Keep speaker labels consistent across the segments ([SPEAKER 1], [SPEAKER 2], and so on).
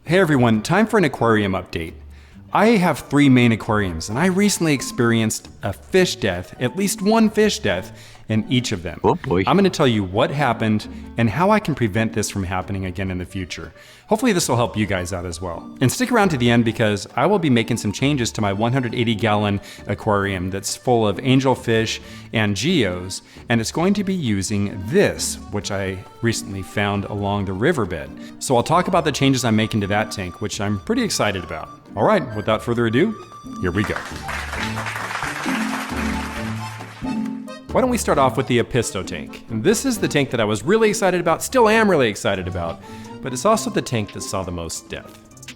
[SPEAKER 1] Hey everyone, time for an aquarium update. I have 3 main aquariums and I recently experienced a fish death, at least one fish death in each of them.
[SPEAKER 2] Oh boy.
[SPEAKER 1] I'm going to tell you what happened and how I can prevent this from happening again in the future. Hopefully this will help you guys out as well. And stick around to the end because I will be making some changes to my 180-gallon aquarium that's full of angelfish and geos, and it's going to be using this, which I recently found along the riverbed. So I'll talk about the changes I'm making to that tank, which I'm pretty excited about. All right, without further ado, here we go. Why don't we start off with the Apisto tank? And this is the tank that I was really excited about, still am really excited about, but it's also the tank that saw the most death.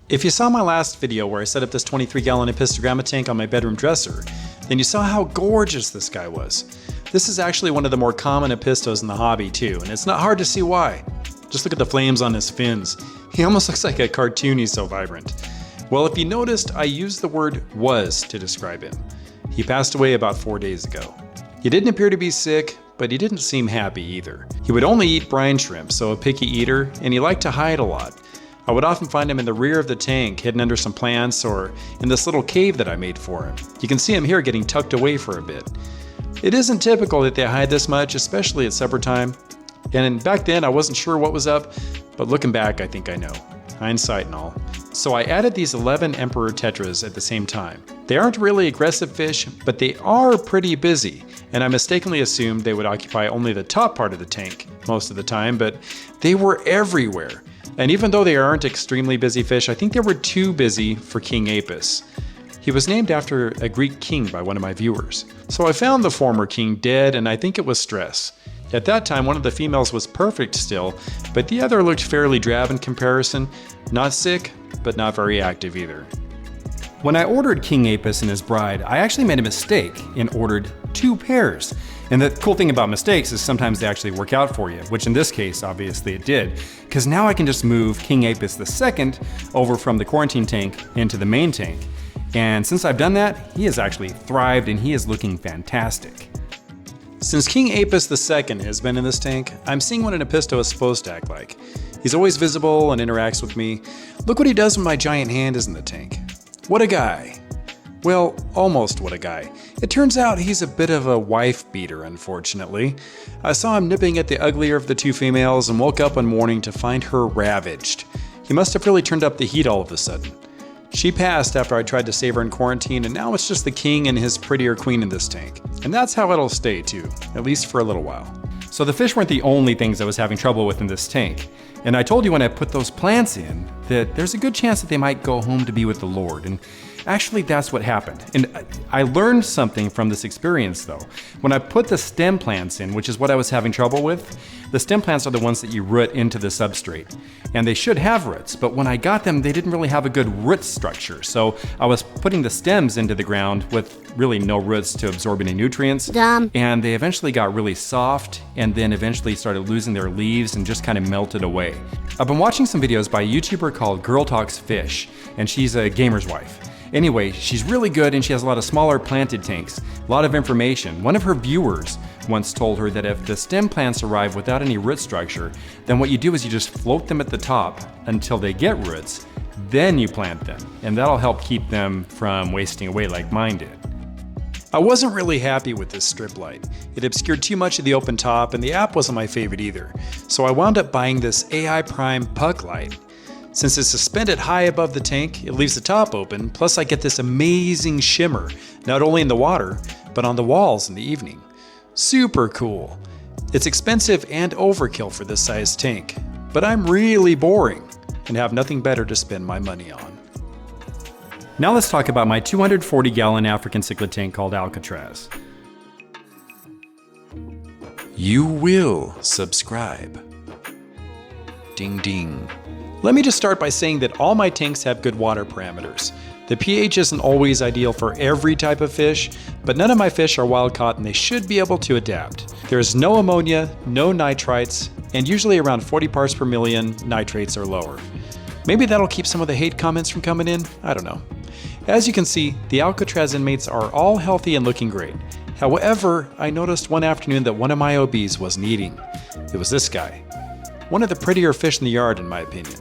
[SPEAKER 1] If you saw my last video where I set up this 23-gallon Apistogramma tank on my bedroom dresser, then you saw how gorgeous this guy was. This is actually one of the more common Apistos in the hobby too, and it's not hard to see why. Just look at the flames on his fins. He almost looks like a cartoon, he's so vibrant. Well, if you noticed, I used the word was to describe him. He passed away about 4 days ago. He didn't appear to be sick, but he didn't seem happy either. He would only eat brine shrimp, so a picky eater, and he liked to hide a lot. I would often find him in the rear of the tank, hidden under some plants or in this little cave that I made for him. You can see him here getting tucked away for a bit. It isn't typical that they hide this much, especially at supper time. And back then I wasn't sure what was up, but looking back I think I know. Hindsight and all. So I added these 11 Emperor Tetras at the same time. They aren't really aggressive fish, but they are pretty busy, and I mistakenly assumed they would occupy only the top part of the tank most of the time, but they were everywhere. And even though they aren't extremely busy fish, I think they were too busy for King Apis. He was named after a Greek king by one of my viewers. So I found the former king dead, and I think it was stress. At that time, one of the females was perfect still, but the other looked fairly drab in comparison. Not sick, but not very active either. When I ordered King Apis and his bride, I actually made a mistake and ordered 2 pairs. And the cool thing about mistakes is sometimes they actually work out for you, which in this case, obviously it did. Because now I can just move King Apis II over from the quarantine tank into the main tank. And since I've done that, he has actually thrived and he is looking fantastic. Since King Apis II has been in this tank, I'm seeing what an Apisto is supposed to act like. He's always visible and interacts with me. Look what he does when my giant hand is in the tank. What a guy. Well, almost what a guy. It turns out he's a bit of a wife beater, unfortunately. I saw him nipping at the uglier of the 2 females and woke up one morning to find her ravaged. He must have really turned up the heat all of a sudden. She passed after I tried to save her in quarantine, and now it's just the king and his prettier queen in this tank. And that's how it'll stay too, at least for a little while. So the fish weren't the only things I was having trouble with in this tank. And I told you when I put those plants in that there's a good chance that they might go home to be with the Lord. And actually that's what happened. And I learned something from this experience though. When I put the stem plants in, which is what I was having trouble with, the stem plants are the ones that you root into the substrate. And they should have roots, but when I got them, they didn't really have a good root structure. So I was putting the stems into the ground with really no roots to absorb any nutrients.
[SPEAKER 3] Dumb.
[SPEAKER 1] And they eventually got really soft and then eventually started losing their leaves and just kind of melted away. I've been watching some videos by a YouTuber called Girl Talks Fish, and she's a gamer's wife. Anyway, she's really good and she has a lot of smaller planted tanks, a lot of information. One of her viewers once told her that if the stem plants arrive without any root structure, then what you do is you just float them at the top until they get roots, then you plant them, and that'll help keep them from wasting away like mine did. I wasn't really happy with this strip light. It obscured too much of the open top and the app wasn't my favorite either, so I wound up buying this AI Prime puck light. Since it's suspended high above the tank, it leaves the top open, plus I get this amazing shimmer, not only in the water, but on the walls in the evening. Super cool. It's expensive and overkill for this size tank, but I'm really boring and have nothing better to spend my money on. Now let's talk about my 240-gallon African cichlid tank called Alcatraz. You will subscribe. Ding ding. Let me just start by saying that all my tanks have good water parameters. The pH isn't always ideal for every type of fish, but none of my fish are wild caught and they should be able to adapt. There's no ammonia, no nitrites, and usually around 40 parts per million nitrates or lower. Maybe that'll keep some of the hate comments from coming in, I don't know. As you can see, the Alcatraz inmates are all healthy and looking great. However, I noticed one afternoon that one of my OBs wasn't eating. It was this guy. One of the prettier fish in the yard, in my opinion.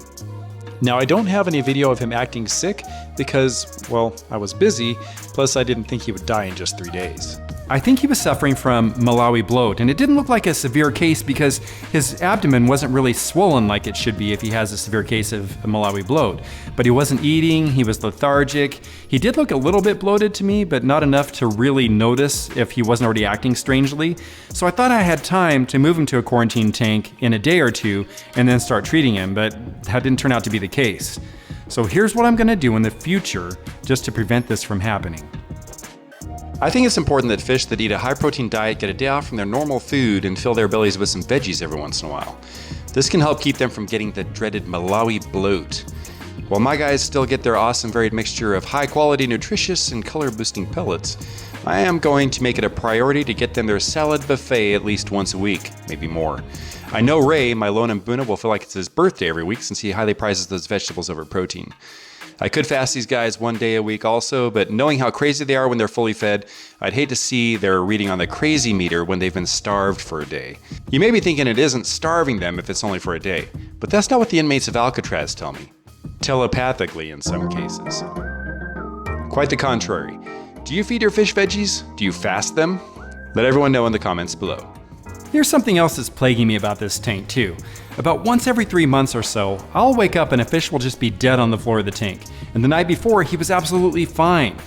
[SPEAKER 2] Now, I don't have any video of him acting sick because, well, I was busy, plus I didn't think he would die in just 3 days.
[SPEAKER 1] I think he was suffering from Malawi bloat, and it didn't look like a severe case because his abdomen wasn't really swollen like it should be if he has a severe case of Malawi bloat. But he wasn't eating, he was lethargic. He did look a little bit bloated to me, but not enough to really notice if he wasn't already acting strangely. So I thought I had time to move him to a quarantine tank in a day or two and then start treating him, but that didn't turn out to be the case. So here's what I'm gonna do in the future just to prevent this from happening. I think it's important that fish that eat a high-protein diet get a day off from their normal food and fill their bellies with some veggies every once in a while. This can help keep them from getting the dreaded Malawi bloat. While my guys still get their awesome varied mixture of high-quality, nutritious, and color-boosting pellets, I am going to make it a priority to get them their salad buffet at least once a week, maybe more. I know Ray, my lone Mbuna, will feel like it's his birthday every week since he highly prizes those vegetables over protein. I could fast these guys 1 day a week also, but knowing how crazy they are when they're fully fed, I'd hate to see their reading on the crazy meter when they've been starved for a day. You may be thinking it isn't starving them if it's only for a day, but that's not what the inmates of Alcatraz tell me. Telepathically in some cases. Quite the contrary. Do you feed your fish veggies? Do you fast them? Let everyone know in the comments below. Here's something else that's plaguing me about this tank too. About once every 3 months or so, I'll wake up and a fish will just be dead on the floor of the tank. And the night before, he was absolutely fine.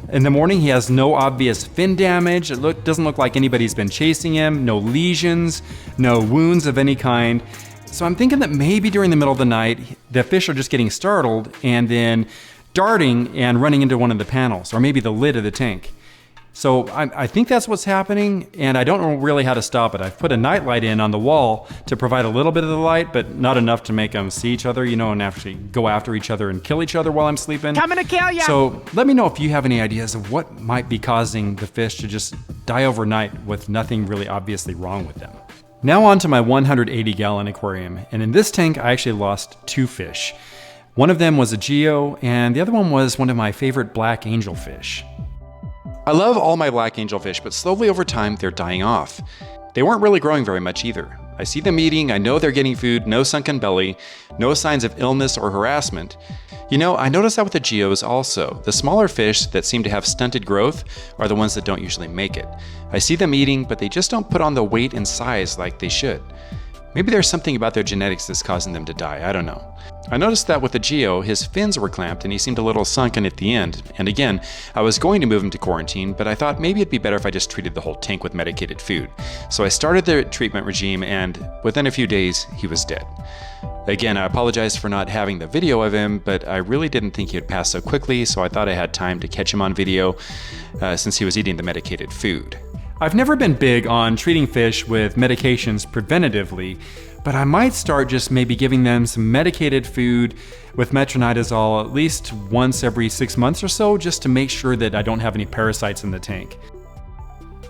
[SPEAKER 1] In the morning, he has no obvious fin damage. It doesn't look like anybody's been chasing him, no lesions, no wounds of any kind. So I'm thinking that maybe during the middle of the night, the fish are just getting startled and then darting and running into one of the panels, or maybe the lid of the tank. So I think that's what's happening, and I don't know really how to stop it. I've put a night light in on the wall to provide a little bit of the light, but not enough to make them see each other, you know, and actually go after each other and kill each other while I'm sleeping.
[SPEAKER 3] Coming to kill ya!
[SPEAKER 1] So let me know if you have any ideas of what might be causing the fish to just die overnight with nothing really obviously wrong with them. Now on to my 180-gallon aquarium, and in this tank I actually lost 2 fish. One of them was a geo, and the other one was one of my favorite black angelfish. I love all my black angelfish, but slowly over time they're dying off. They weren't really growing very much either. I see them eating, I know they're getting food, no sunken belly, no signs of illness or harassment. You know, I noticed that with the geos also. The smaller fish that seem to have stunted growth are the ones that don't usually make it. I see them eating, but they just don't put on the weight and size like they should. Maybe there's something about their genetics that's causing them to die, I don't know. I noticed that with the geo, his fins were clamped and he seemed a little sunken at the end. And again, I was going to move him to quarantine, but I thought maybe it'd be better if I just treated the whole tank with medicated food. So I started the treatment regime, and within a few days, he was dead. Again, I apologize for not having the video of him, but I really didn't think he would pass so quickly, so I thought I had time to catch him on video since he was eating the medicated food. I've never been big on treating fish with medications preventatively, but I might start just maybe giving them some medicated food with metronidazole at least once every 6 months or so, just to make sure that I don't have any parasites in the tank.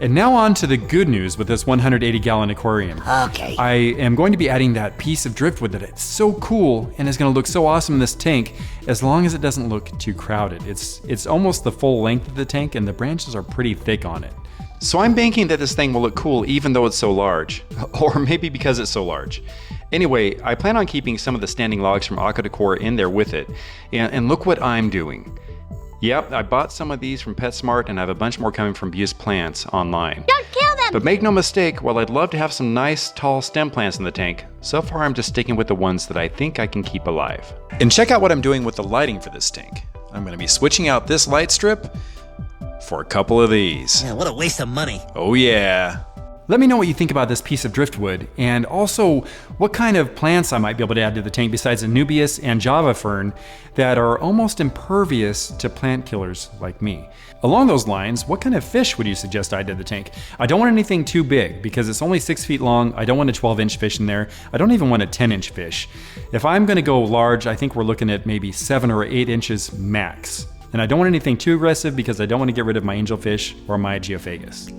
[SPEAKER 1] And now on to the good news with this 180-gallon aquarium.
[SPEAKER 3] Okay.
[SPEAKER 1] I am going to be adding that piece of driftwood that it's so cool and is going to look so awesome in this tank, as long as it doesn't look too crowded. It's almost the full length of the tank and the branches are pretty thick on it. So I'm banking that this thing will look cool even though it's so large, or maybe because it's so large. Anyway, I plan on keeping some of the standing logs from Aqua Decor in there with it, and look what I'm doing. Yep, I bought some of these from PetSmart and I have a bunch more coming from Buse Plants online.
[SPEAKER 3] Don't kill them!
[SPEAKER 1] But make no mistake, while I'd love to have some nice tall stem plants in the tank, so far I'm just sticking with the ones that I think I can keep alive. And check out what I'm doing with the lighting for this tank. I'm going to be switching out this light strip for a couple of these.
[SPEAKER 3] Yeah, what a waste of money.
[SPEAKER 1] Oh yeah. Let me know what you think about this piece of driftwood, and also what kind of plants I might be able to add to the tank besides Anubias and Java fern that are almost impervious to plant killers like me. Along those lines, what kind of fish would you suggest I add to the tank? I don't want anything too big because it's only 6 feet long. I don't want a 12-inch fish in there. I don't even want a 10-inch fish. If I'm gonna go large, I think we're looking at maybe 7 or 8 inches max. And I don't want anything too aggressive because I don't want to get rid of my angelfish or my geophagus.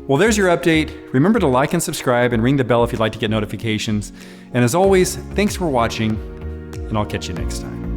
[SPEAKER 1] Well, there's your update. Remember to like and subscribe and ring the bell if you'd like to get notifications. And as always, thanks for watching, and I'll catch you next time.